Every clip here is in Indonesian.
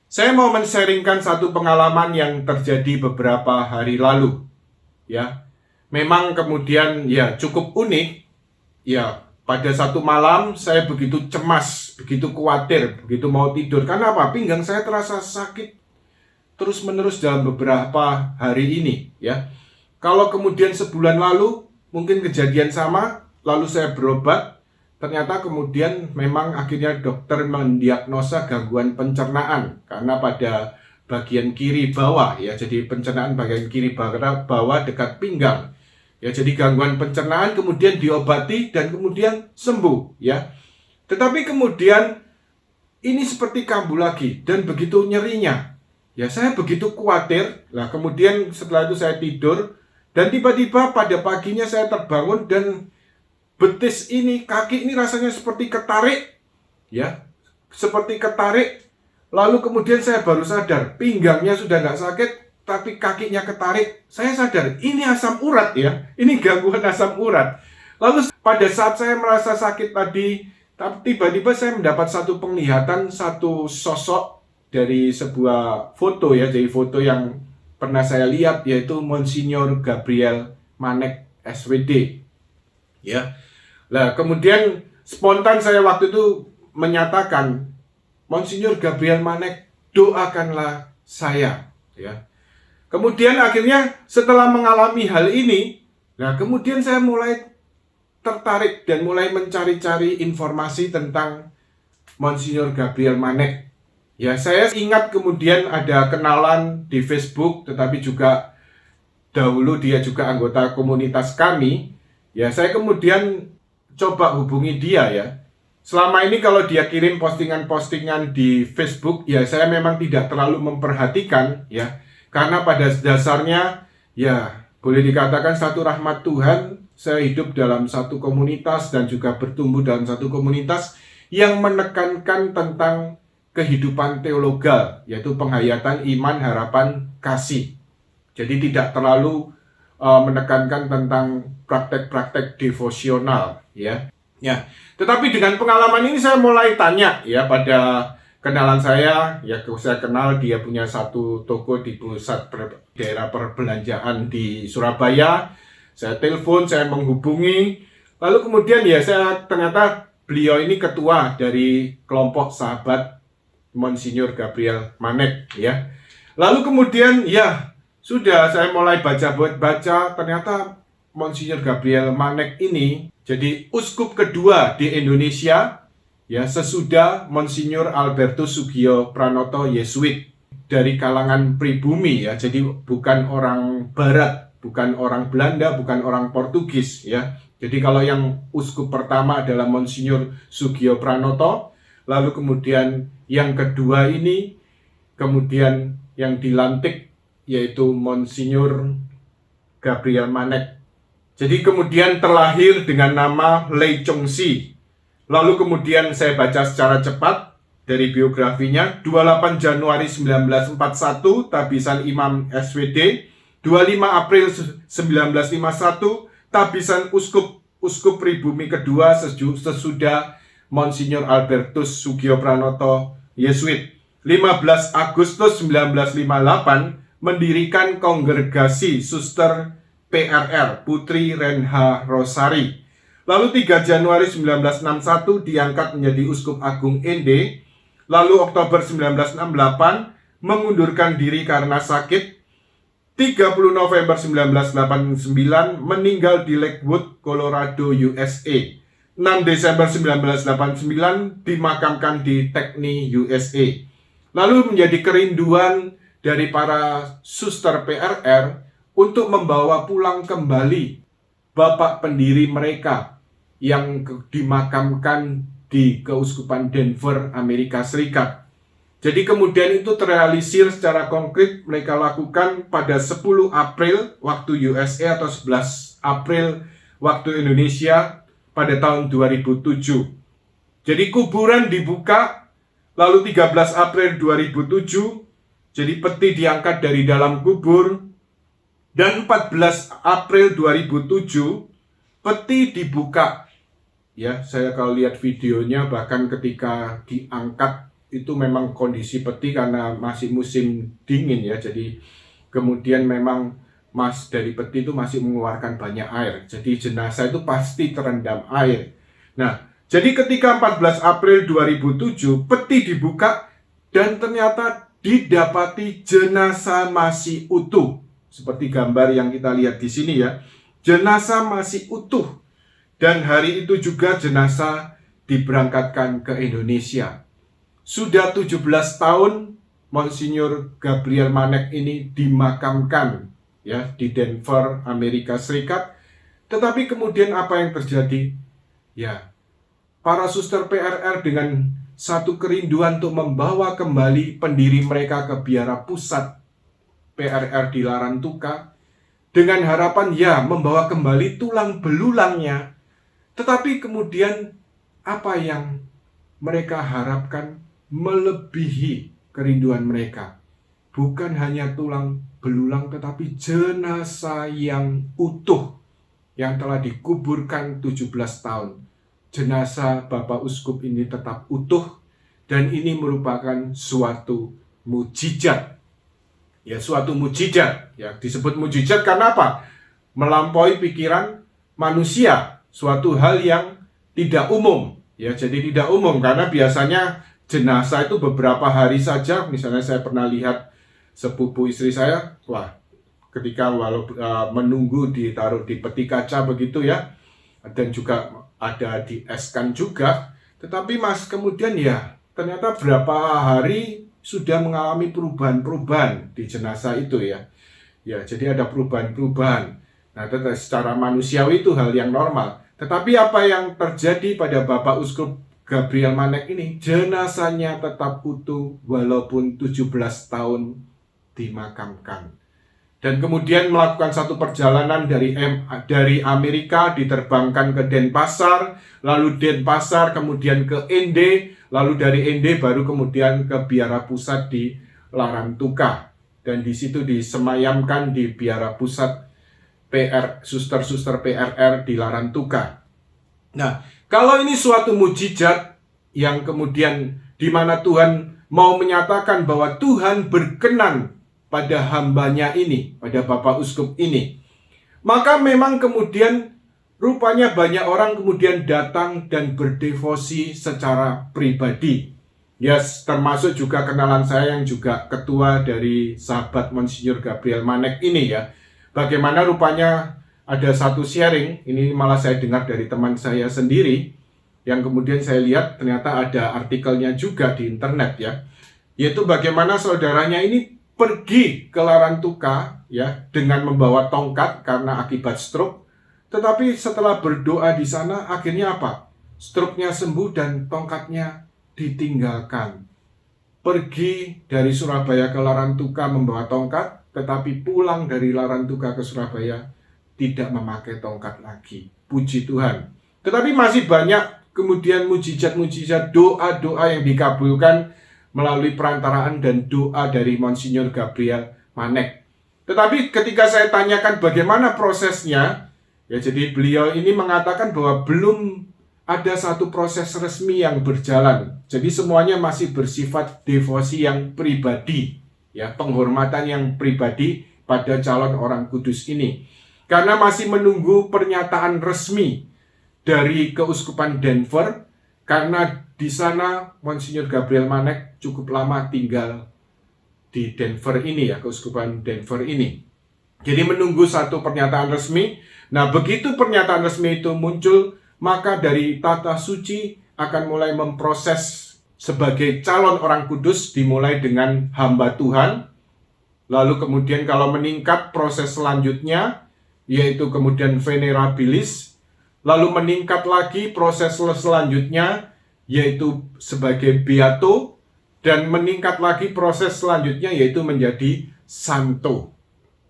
Saya mau men-sharingkan satu pengalaman yang terjadi beberapa hari lalu, ya. Memang kemudian ya cukup unik, ya. Pada satu malam saya begitu cemas, begitu khawatir, begitu mau tidur. Karena apa? Pinggang saya terasa sakit terus-menerus dalam beberapa hari ini, ya. Kalau kemudian sebulan lalu mungkin kejadian sama, lalu saya berobat, ternyata kemudian memang akhirnya dokter mendiagnosa gangguan pencernaan karena pada bagian kiri bawah, ya, jadi pencernaan bagian kiri bawah dekat pinggang. Ya, jadi gangguan pencernaan kemudian diobati dan kemudian sembuh, ya. Tetapi kemudian ini seperti kambuh lagi dan begitu nyerinya. Ya, saya begitu khawatir. Nah, kemudian setelah itu saya tidur dan tiba-tiba pada paginya saya terbangun dan betis ini, kaki ini rasanya seperti ketarik, ya, seperti ketarik. Lalu kemudian saya baru sadar, pinggangnya sudah nggak sakit, tapi kakinya ketarik. Saya sadar, ini asam urat, ya, ini gangguan asam urat. Lalu pada saat saya merasa sakit tadi, tiba-tiba saya mendapat satu penglihatan, satu sosok dari sebuah foto, ya, jadi foto yang pernah saya lihat, yaitu Monsignor Gabriel Manek SWD, ya. Nah, kemudian spontan saya waktu itu menyatakan, Monsignor Gabriel Manek, doakanlah saya, ya. Kemudian akhirnya setelah mengalami hal ini, nah kemudian saya mulai tertarik dan mulai mencari-cari informasi tentang Monsignor Gabriel Manek. Ya, saya ingat kemudian ada kenalan di Facebook, tetapi juga dahulu dia juga anggota komunitas kami. Ya, saya kemudian coba hubungi dia, ya. Selama ini kalau dia kirim postingan-postingan di Facebook, ya saya memang tidak terlalu memperhatikan, ya. Karena pada dasarnya, ya boleh dikatakan satu rahmat Tuhan, saya hidup dalam satu komunitas dan juga bertumbuh dalam satu komunitas yang menekankan tentang kehidupan teologal, yaitu penghayatan iman, harapan, kasih. Jadi tidak terlalu menekankan tentang praktek-praktek devosional, ya. Ya, tetapi dengan pengalaman ini saya mulai tanya, ya, pada kenalan saya, ya, saya kenal dia punya satu toko di pusat daerah perbelanjaan di Surabaya. Saya telepon, saya menghubungi, lalu kemudian ya saya ternyata beliau ini ketua dari kelompok sahabat Monsignor Gabriel Manek, ya. Lalu kemudian ya sudah saya mulai baca, ternyata Monsignor Gabriel Manek ini jadi uskup kedua di Indonesia, ya, sesudah Monsignor Albertus Sugio Pranoto Yesuit dari kalangan pribumi, ya. Jadi bukan orang barat, bukan orang Belanda, bukan orang Portugis, ya. Jadi kalau yang uskup pertama adalah Monsignor Sugio Pranoto, lalu kemudian yang kedua ini kemudian yang dilantik yaitu Monsignor Gabriel Manek. Jadi kemudian terlahir dengan nama Lei Chongxi. Lalu kemudian saya baca secara cepat dari biografinya, 28 Januari 1941 tabisan Imam SWD, 25 April 1951 tabisan Uskup Pribumi kedua sesudah Monsignor Albertus Sugio Pranoto Yesuit. 15 Agustus 1958 mendirikan kongregasi Suster PRR, Putri Renha Rosari. Lalu 3 Januari 1961 diangkat menjadi Uskup Agung Ende. Lalu Oktober 1968 mengundurkan diri karena sakit. 30 November 1989 meninggal di Lakewood, Colorado, USA. 6 Desember 1989 dimakamkan di Techni, USA. Lalu menjadi kerinduan dari para suster PRR untuk membawa pulang kembali bapak pendiri mereka yang dimakamkan di Keuskupan Denver, Amerika Serikat. Jadi kemudian itu terrealisir secara konkret mereka lakukan pada 10 April waktu USA atau 11 April waktu Indonesia pada tahun 2007. Jadi kuburan dibuka, lalu 13 April 2007, jadi peti diangkat dari dalam kubur, dan 14 April 2007 peti dibuka. Ya, saya kalau lihat videonya bahkan ketika diangkat itu memang kondisi peti karena masih musim dingin ya. Jadi kemudian memang dari peti itu masih mengeluarkan banyak air. Jadi jenazah itu pasti terendam air. Nah, jadi ketika 14 April 2007 peti dibuka dan ternyata didapati jenazah masih utuh. Seperti gambar yang kita lihat di sini ya. Jenazah masih utuh. Dan hari itu juga jenazah diberangkatkan ke Indonesia. Sudah 17 tahun Monsinyur Gabriel Manek ini dimakamkan ya di Denver, Amerika Serikat. Tetapi kemudian apa yang terjadi? Ya, para suster PRR dengan satu kerinduan untuk membawa kembali pendiri mereka ke biara pusat PRR di Larantuka dengan harapan ya membawa kembali tulang belulangnya. Tetapi kemudian apa yang mereka harapkan melebihi kerinduan mereka. Bukan hanya tulang belulang tetapi jenazah yang utuh yang telah dikuburkan 17 tahun. Jenazah Bapak Uskup ini tetap utuh dan ini merupakan suatu mujizat. Ya, suatu mujizat. Ya, disebut mujizat karena apa? Melampaui pikiran manusia, suatu hal yang tidak umum. Ya, jadi tidak umum karena biasanya jenazah itu beberapa hari saja. Misalnya saya pernah lihat sepupu istri saya, wah, ketika menunggu ditaruh di peti kaca begitu ya, dan juga ada dieskan juga. Tetapi kemudian ya ternyata berapa hari sudah mengalami perubahan-perubahan di jenazah itu ya. Ya, jadi ada perubahan-perubahan. Nah, secara manusiawi itu hal yang normal. Tetapi apa yang terjadi pada Bapak Uskup Gabriel Manek ini, jenazahnya tetap utuh walaupun 17 tahun dimakamkan. Dan kemudian melakukan satu perjalanan dari Amerika, diterbangkan ke Denpasar, lalu Denpasar kemudian ke Ende, lalu dari Ende baru kemudian ke biara pusat di Larantuka. Dan di situ disemayamkan di biara pusat suster-suster PRR di Larantuka. Nah, kalau ini suatu mujizat yang kemudian di mana Tuhan mau menyatakan bahwa Tuhan berkenan pada hambanya ini, pada Bapak Uskup ini, maka memang kemudian rupanya banyak orang kemudian datang dan berdevosi secara pribadi. Yes, termasuk juga kenalan saya yang juga ketua dari sahabat Monsinyur Gabriel Manek ini ya. Bagaimana rupanya ada satu sharing, ini malah saya dengar dari teman saya sendiri, yang kemudian saya lihat ternyata ada artikelnya juga di internet ya, yaitu bagaimana saudaranya ini pergi ke Larantuka ya dengan membawa tongkat karena akibat stroke, tetapi setelah berdoa di sana akhirnya apa? Stroke-nya sembuh dan tongkatnya ditinggalkan. Pergi dari Surabaya ke Larantuka membawa tongkat, tetapi pulang dari Larantuka ke Surabaya tidak memakai tongkat lagi. Puji Tuhan. Tetapi masih banyak kemudian mujizat-mujizat, doa-doa yang dikabulkan melalui perantaraan dan doa dari Monsinyur Gabriel Manek. Tetapi ketika saya tanyakan bagaimana prosesnya, ya jadi beliau ini mengatakan bahwa belum ada satu proses resmi yang berjalan. Jadi semuanya masih bersifat devosi yang pribadi, ya, penghormatan yang pribadi pada calon orang kudus ini. Karena masih menunggu pernyataan resmi dari Keuskupan Denver, karena di sana Monsinyur Gabriel Manek cukup lama tinggal di Denver ini ya, Keuskupan Denver ini. Jadi menunggu satu pernyataan resmi. Nah, begitu pernyataan resmi itu muncul, maka dari tata suci akan mulai memproses sebagai calon orang kudus, dimulai dengan hamba Tuhan. Lalu kemudian kalau meningkat proses selanjutnya, yaitu kemudian venerabilis. Lalu meningkat lagi proses selanjutnya, yaitu sebagai beato. Dan meningkat lagi proses selanjutnya, yaitu menjadi santo.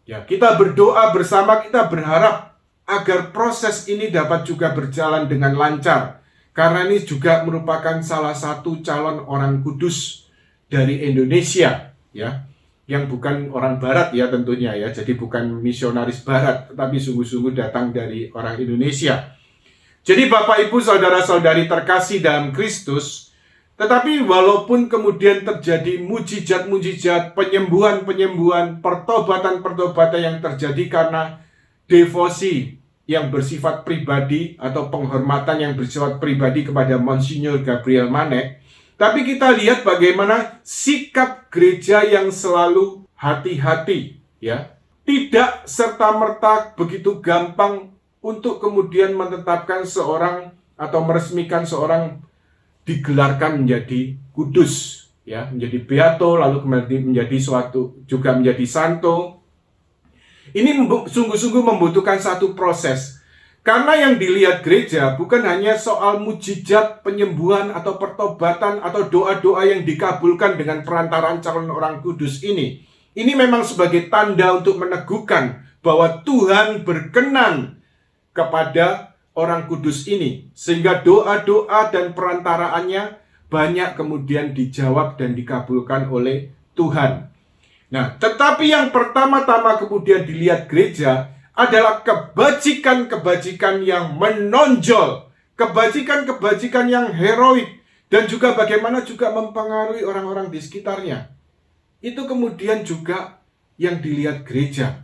Ya, kita berdoa bersama, kita berharap agar proses ini dapat juga berjalan dengan lancar. Karena ini juga merupakan salah satu calon orang kudus dari Indonesia, ya, yang bukan orang barat ya tentunya ya. Jadi bukan misionaris barat, tetapi sungguh-sungguh datang dari orang Indonesia. Jadi Bapak Ibu saudara-saudari terkasih dalam Kristus, Tetapi walaupun kemudian terjadi mujizat-mujizat, penyembuhan-penyembuhan, pertobatan-pertobatan yang terjadi karena devosi yang bersifat pribadi atau penghormatan yang bersifat pribadi kepada Monsinyur Gabriel Manek, tapi kita lihat bagaimana sikap gereja yang selalu hati-hati, ya. Tidak serta-merta begitu gampang untuk kemudian menetapkan seorang atau meresmikan seorang digelarkan menjadi kudus, ya, menjadi beato, lalu kemudian menjadi suatu juga menjadi santo. Ini sungguh-sungguh membutuhkan satu proses. Karena yang dilihat gereja bukan hanya soal mujizat, penyembuhan atau pertobatan atau doa-doa yang dikabulkan dengan perantaraan calon orang kudus ini. Ini memang sebagai tanda untuk meneguhkan bahwa Tuhan berkenan kepada orang kudus ini, sehingga doa-doa dan perantaraannya banyak kemudian dijawab dan dikabulkan oleh Tuhan. Nah, tetapi yang pertama-tama kemudian dilihat gereja adalah kebajikan-kebajikan yang menonjol, kebajikan-kebajikan yang heroik, dan juga bagaimana juga mempengaruhi orang-orang di sekitarnya. Itu kemudian juga yang dilihat gereja.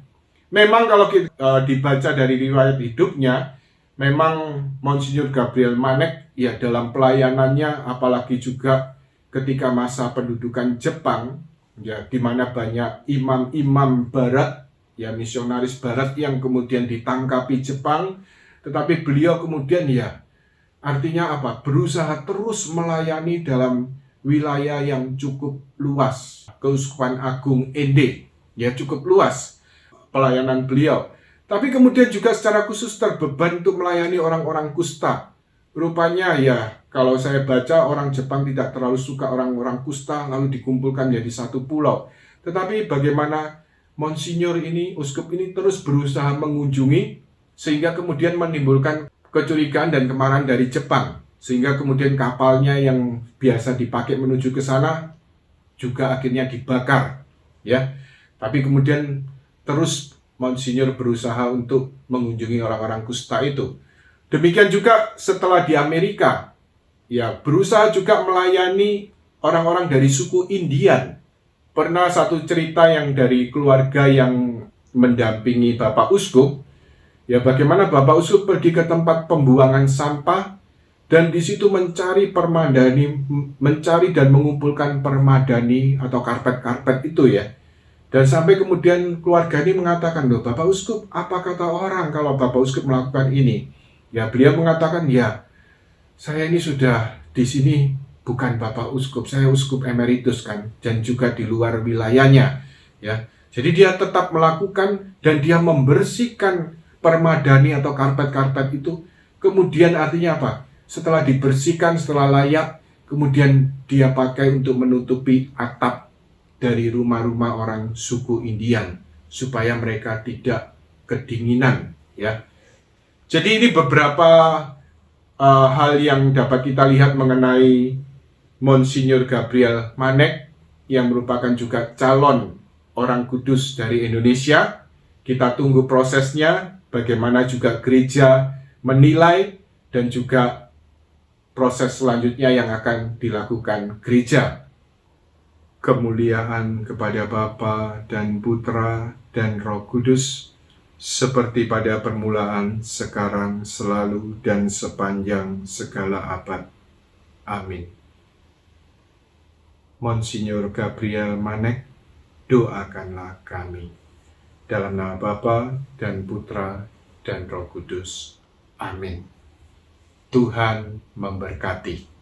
Memang kalau kita dibaca dari riwayat hidupnya, memang Monsinyur Gabriel Manek ya dalam pelayanannya, apalagi juga ketika masa pendudukan Jepang, ya di mana banyak imam-imam barat, ya misionaris barat yang kemudian ditangkapi Jepang, tetapi beliau kemudian ya artinya apa? Berusaha terus melayani dalam wilayah yang cukup luas. Keuskupan Agung Ende, ya cukup luas pelayanan beliau. Tapi kemudian juga secara khusus terbeban untuk melayani orang-orang kusta. Rupanya ya, kalau saya baca orang Jepang tidak terlalu suka orang-orang kusta, lalu dikumpulkan jadi satu pulau. Tetapi bagaimana Monsinyur ini, uskup ini terus berusaha mengunjungi, sehingga kemudian menimbulkan kecurigaan dan kemarahan dari Jepang. Sehingga kemudian kapalnya yang biasa dipakai menuju ke sana juga akhirnya dibakar. Ya, tapi kemudian terus Monsinyur berusaha untuk mengunjungi orang-orang kusta itu. Demikian juga setelah di Amerika, ya berusaha juga melayani orang-orang dari suku Indian. Pernah satu cerita yang dari keluarga yang mendampingi Bapak Uskup, ya bagaimana Bapak Uskup pergi ke tempat pembuangan sampah dan di situ mencari permadani, mencari dan mengumpulkan permadani atau karpet-karpet itu ya. Dan sampai kemudian keluarga ini mengatakan, loh Bapak Uskup, apa kata orang kalau Bapak Uskup melakukan ini? Ya beliau mengatakan, ya saya ini sudah di sini bukan Bapak Uskup, saya Uskup Emeritus kan, dan juga di luar wilayahnya. Ya, jadi dia tetap melakukan dan dia membersihkan permadani atau karpet-karpet itu. Kemudian artinya apa? Setelah dibersihkan, setelah layak, kemudian dia pakai untuk menutupi atap dari rumah-rumah orang suku Indian supaya mereka tidak kedinginan, ya. Jadi ini beberapa hal yang dapat kita lihat mengenai Monsinyur Gabriel Manek yang merupakan juga calon orang kudus dari Indonesia. Kita tunggu prosesnya, bagaimana juga gereja menilai dan juga proses selanjutnya yang akan dilakukan gereja. Kemuliaan kepada Bapa dan Putra dan Roh Kudus, seperti pada permulaan, sekarang, selalu, dan sepanjang segala abad. Amin. Monsinyur Gabriel Manek, doakanlah kami. Dalam nama Bapa dan Putra dan Roh Kudus. Amin. Tuhan memberkati.